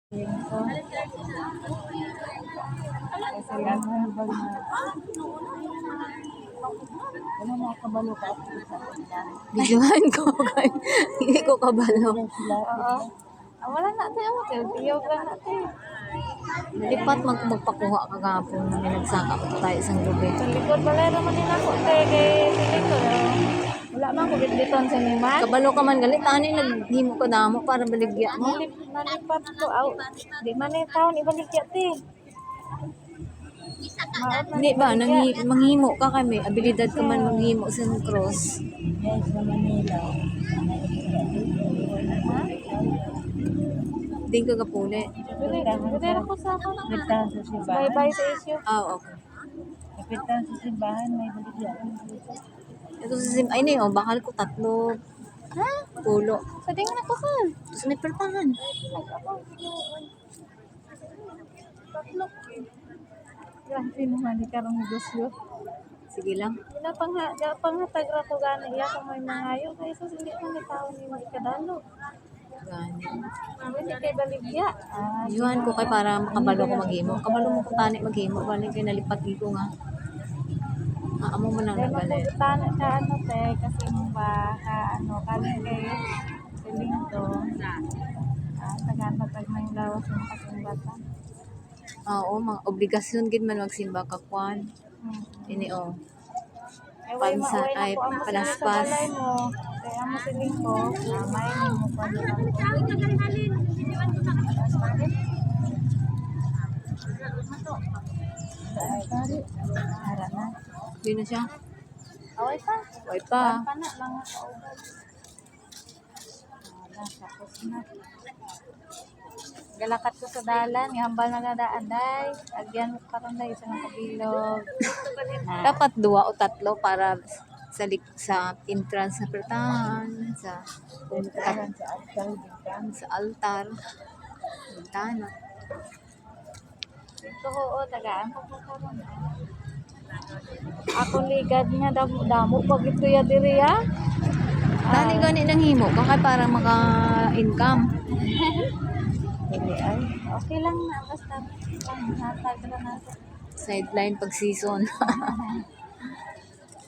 Ito. Kasi lang habang na wala na kabalo ka ako sa kanila. Videohan ko. Hindi ko kabalo. Oo. Wala na tayo. Tiyog lang natin. Lipat magpakuha kagapon na may nagsaka ko tayo isang gabi. Sa likod balay naman din ako. Kay dito. Wala man ko bitbiton sa niman. Kabalo ka man galit. Ano yung naghimo ko damo para baligya mo? Nalipat ko out. Di man yung taon ibaligya ti. Hindi ba? Manghimo ka kami. Abilidad ka man manghimo sa cross. Yes, sa Manila. Hindi ka kapuli. Pwede ko sa ako. Nagtahan sa simbahan. Bye-bye sa isyo. Okay. Nagtahan sa simbahan. May baligya. Ito sa sim. Ay, na bakal ko 3. Ha? Pulo. Sa tingin ako ka. Ito sa may pertahan. Tatlo. Grabe mo man karong negosyo. Sige lang. Panghatag ra ko gani iya ko may mangayo kay sa hindi man ni tawo ni ikadalo. Gani. Hindi kay baligya. Yuhan ko kay para makabalo ko maghimo. Kabalo mo ko tani maghimo. Balik kay nalipat ko nga. Amo mo nang nagalit. Tana ka ano te kasi mo ba ano kali kay siling to. Tagaan may lawas ng kasumbatan. Oo, mga obligasyon gid man magsimba ka kwan. Ini Pansa ay palaspas. Kaya mo siling ko, may mo pa Ara na. Di na siya. Away pa. Way pa. Pana lang ako. Tapos na. Galakat ko sa dalan, hambal na nadaan day. Agyan mo karon day sa kabilog. Dapat 2 o 3 para sa entrance sa pertahan, sa altar, bintana. Ito oo, tagaan ko po karon. Ako ligad nga damo pag ito ya diri ya. Gani nang himo ka kay para maka-income. Dili ay okay lang na basta hatag ra na. Sideline pag season.